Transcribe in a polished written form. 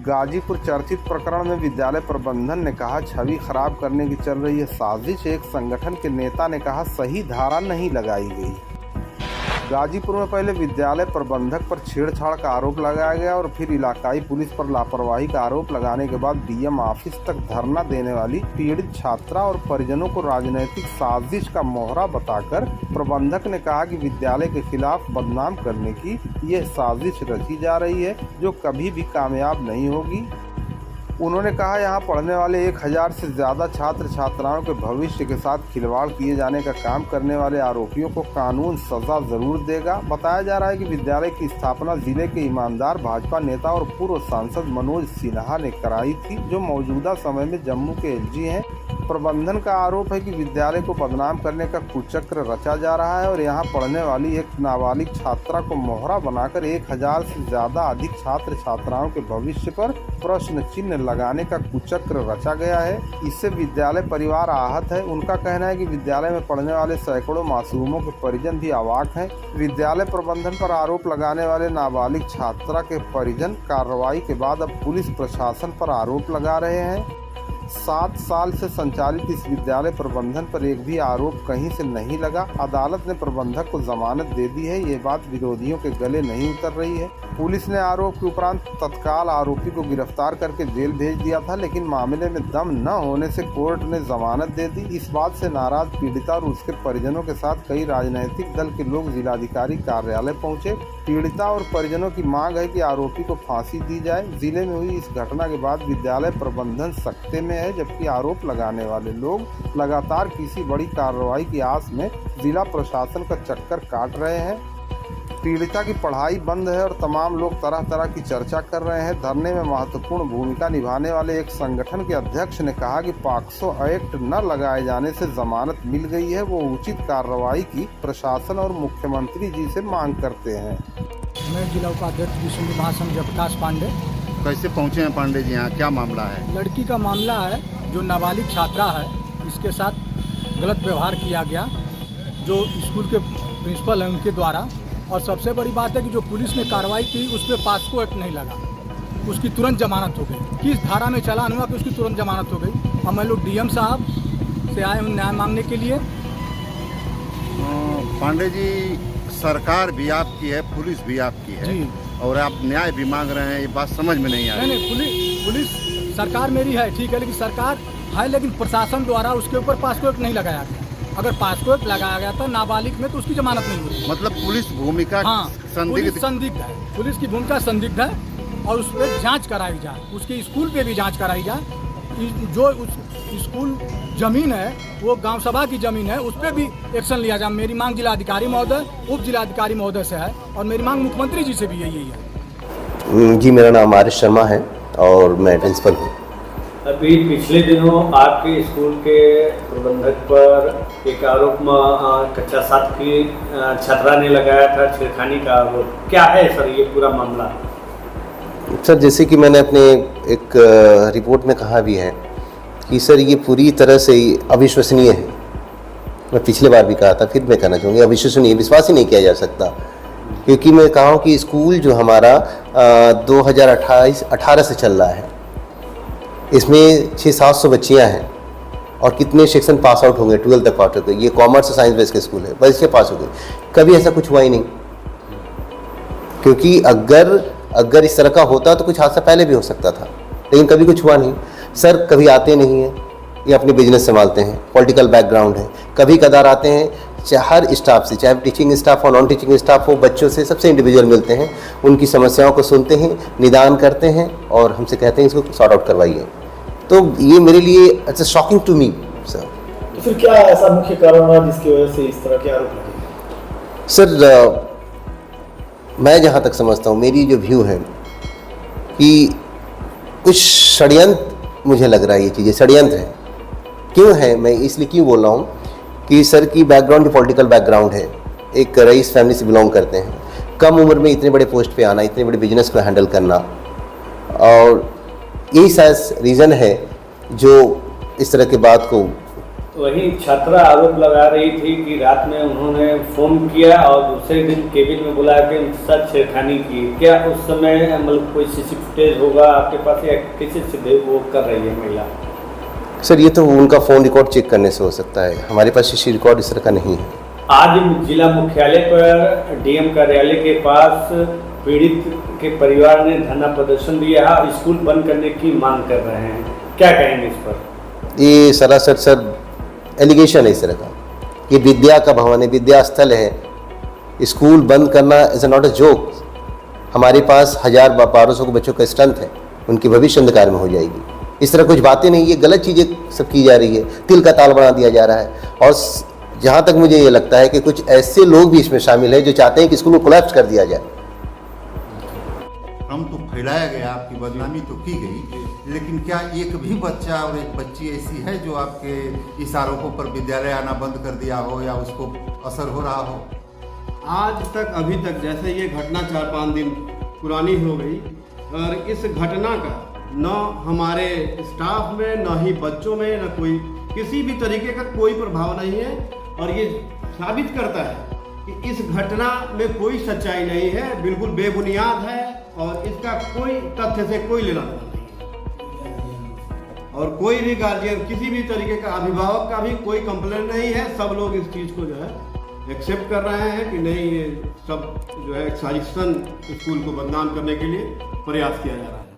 गाजीपुर चर्चित प्रकरण में विद्यालय प्रबंधन ने कहा छवि खराब करने की चल रही है साजिश। एक संगठन के नेता ने कहा सही धारा नहीं लगाई गई। गाजीपुर में पहले विद्यालय प्रबंधक पर छेड़छाड़ का आरोप लगाया गया और फिर इलाकाई पुलिस पर लापरवाही का आरोप लगाने के बाद डीएम ऑफिस तक धरना देने वाली पीड़ित छात्रा और परिजनों को राजनीतिक साजिश का मोहरा बताकर प्रबंधक ने कहा कि विद्यालय के खिलाफ बदनाम करने की यह साजिश रची जा रही है जो कभी भी कामयाब नहीं होगी। उन्होंने कहा यहाँ पढ़ने वाले 1000 से ज़्यादा छात्र छात्राओं के भविष्य के साथ खिलवाड़ किए जाने का काम करने वाले आरोपियों को कानून सजा जरूर देगा। बताया जा रहा है कि विद्यालय की स्थापना जिले के ईमानदार भाजपा नेता और पूर्व सांसद मनोज सिन्हा ने कराई थी, जो मौजूदा समय में जम्मू के एलजी हैं। प्रबंधन का आरोप है कि विद्यालय को बदनाम करने का कुचक्र रचा जा रहा है और यहाँ पढ़ने वाली एक नाबालिग छात्रा को मोहरा बनाकर 1000 से ज़्यादा अधिक छात्र छात्राओं के भविष्य पर प्रश्न चिन्ह लगाने का कुचक्र रचा गया है। इससे विद्यालय परिवार आहत है। उनका कहना है कि विद्यालय में पढ़ने वाले सैकड़ों मासूमों के परिजन भी अवाक हैं। विद्यालय प्रबंधन पर आरोप लगाने वाले नाबालिग छात्रा के परिजन कार्रवाई के बाद अब पुलिस प्रशासन पर आरोप लगा रहे हैं। 7 साल से संचालित इस विद्यालय प्रबंधन पर एक भी आरोप कहीं से नहीं लगा। अदालत ने प्रबंधक को जमानत दे दी है। ये बात विरोधियों के गले नहीं उतर रही है। पुलिस ने आरोप के उपरांत तत्काल आरोपी को गिरफ्तार करके जेल भेज दिया था, लेकिन मामले में दम न होने से कोर्ट ने जमानत दे दी। इस बात से नाराज पीड़िता और उसके परिजनों के साथ कई राजनीतिक दल के लोग जिलाधिकारी कार्यालय पहुंचे। पीड़िता और परिजनों की मांग है कि आरोपी को फांसी दी जाए। जिले में हुई इस घटना के बाद विद्यालय प्रबंधन सख्ते में है, जबकि आरोप लगाने वाले लोग लगातार किसी बड़ी कार्रवाई की आस में जिला प्रशासन का चक्कर काट रहे हैं। पीड़िता की पढ़ाई बंद है और तमाम लोग तरह तरह की चर्चा कर रहे हैं। धरने में महत्वपूर्ण भूमिका निभाने वाले एक संगठन के अध्यक्ष ने कहा कि पॉक्सो एक्ट न लगाए जाने से जमानत मिल गई है। वो उचित कार्रवाई की प्रशासन और मुख्यमंत्री जी से मांग करते हैं। मैं जिला उपाध्यक्ष विष्णु महासंघ जयप्रकाश पांडे। कैसे पहुंचे हैं पांडे जी यहाँ, क्या मामला है? लड़की का मामला है, जो नाबालिग छात्रा है, इसके साथ गलत व्यवहार किया गया जो स्कूल के प्रिंसिपल हैं उनके द्वारा। और सबसे बड़ी बात है कि जो पुलिस ने कार्रवाई की उस पर पॉक्सो एक्ट नहीं लगा, उसकी तुरंत जमानत हो गई। किस धारा में चालान हुआ कि उसकी तुरंत जमानत हो गई। हम लोग डीएम साहब से आए हैं न्याय मांगने के लिए। पांडे जी, सरकार भी आपकी है, पुलिस भी आपकी है जी, और आप न्याय भी मांग रहे हैं, ये बात समझ में नहीं आ रही। नहीं, पुलिस सरकार मेरी है, ठीक है, लेकिन सरकार है, लेकिन प्रशासन द्वारा उसके ऊपर पॉक्सो एक्ट नहीं लगाया गया। अगर पॉक्सो एक्ट लगाया गया था नाबालिग में तो उसकी जमानत नहीं होती। मतलब पुलिस भूमिका संदिग्ध है, पुलिस की भूमिका संदिग्ध है और उस पर जांच कराई जाए, उसके स्कूल पे भी जांच कराई जाए। जो उस स्कूल जमीन है वो गांव सभा की जमीन है, उस पर भी एक्शन लिया जाए। मेरी मांग जिलाधिकारी महोदय, उप जिलाधिकारी महोदय से है और मेरी मांग मुख्यमंत्री जी से भी यही है। जी, मेरा नाम आरिश शर्मा है और मैं प्रिंसिपल हूँ। अभी पिछले दिनों आपके स्कूल के प्रबंधक पर एक आरोप कक्षा 7 की छात्रा ने लगाया था छेड़खानी का आरोप। क्या है सर ये पूरा मामला? सर, जैसे कि मैंने अपने एक रिपोर्ट में कहा भी है कि सर ये पूरी तरह से अविश्वसनीय है। मैं पिछले बार भी कहा था, फिर मैं कहना चाहूँगी अविश्वसनीय, विश्वास ही नहीं किया जा सकता। क्योंकि मैं कहा हूँ कि स्कूल जो हमारा 2018 से चल रहा है, इसमें 600-700 बच्चियाँ हैं और कितने सेक्शन पास आउट होंगे, 12 तक पास हो गए। ये कॉमर्स और साइंस बेस के स्कूल है, बस इसके पास हो गए। कभी ऐसा कुछ हुआ ही नहीं। क्योंकि अगर इस तरह का होता तो कुछ हादसा पहले भी हो सकता था, लेकिन कभी कुछ हुआ नहीं। सर कभी आते नहीं हैं, ये अपने बिजनेस संभालते हैं, पॉलिटिकल बैकग्राउंड है। कभी कदार आते हैं, हर स्टाफ से, चाहे टीचिंग स्टाफ हो, नॉन टीचिंग स्टाफ हो, बच्चों से, सबसे इंडिविजुअल मिलते हैं, उनकी समस्याओं को सुनते हैं, निदान करते हैं और हमसे कहते हैं इसको सॉर्ट आउट करवाइए। तो ये मेरे लिए it's shocking to me sir. तो फिर क्या ऐसा मुख्य कारण रहा जिसकी वजह से इस तरह के आरोप लगे? सर मैं जहाँ तक समझता हूँ, मेरी जो व्यू है कि कुछ षड्यंत्र, मुझे लग रहा है ये चीज़ें षड्यंत्र है। क्यों है, मैं इसलिए क्यों बोल रहा हूँ कि सर की बैकग्राउंड जो पॉलिटिकल बैकग्राउंड है, एक रईस फैमिली से बिलोंग करते हैं, कम उम्र में इतने बड़े पोस्ट पे आना, इतने बड़े बिजनेस को हैंडल करना, और यही शायद रीज़न है जो इस तरह के बात को वही छात्रा आरोप लगा रही थी कि रात में उन्होंने फ़ोन किया और दूसरे दिन केबिन में बुला के उनके साथ छेड़खानी की। क्या उस समय मतलब कोई सीसी फुटेज होगा आपके पास या कैसे सीधे वो कर रही है महिला? सर ये तो उनका फ़ोन रिकॉर्ड चेक करने से हो सकता है, हमारे पास सीसी रिकॉर्ड इस तरह का नहीं है। आज जिला मुख्यालय पर डीएम कार्यालय के पास पीड़ित के परिवार ने धरना प्रदर्शन दिया, स्कूल बंद करने की मांग कर रहे हैं, क्या कहेंगे इस पर? ये सरासर सर एलिगेशन है इस तरह का। ये विद्या का भवन है, विद्या स्थल है, स्कूल बंद करना इज़ नॉट अ जोक। हमारे पास 1000-1200 के बच्चों का स्ट्रेंथ है, उनकी भविष्य अंधकार में हो जाएगी। इस तरह कुछ बातें नहीं, ये गलत चीज़ें सब की जा रही है, तिल का ताल बना दिया जा रहा है। और जहाँ तक मुझे ये लगता है कि कुछ ऐसे लोग भी इसमें शामिल हैं जो चाहते हैं कि स्कूल को कोलैप्स कर दिया जाए। हम तो फैलाया गया, आपकी बदनामी तो की गई, लेकिन क्या एक भी बच्चा और एक बच्ची ऐसी है जो आपके इस आरोपों पर विद्यालय आना बंद कर दिया हो या उसको असर हो रहा हो? आज तक अभी तक जैसे ये घटना 4-5 दिन पुरानी हो गई और इस घटना का न हमारे स्टाफ में, न ही बच्चों में, न कोई किसी भी तरीके का कोई प्रभाव नहीं है। और ये साबित करता है कि इस घटना में कोई सच्चाई नहीं है, बिल्कुल बेबुनियाद है और इसका कोई तथ्य से कोई लेना देना नहीं है। और कोई भी गार्जियन, किसी भी तरीके का अभिभावक का भी कोई कंप्लेन नहीं है। सब लोग इस चीज़ को जो है एक्सेप्ट कर रहे हैं कि नहीं, ये सब जो है साजिशन स्कूल को बदनाम करने के लिए प्रयास किया जा रहा है।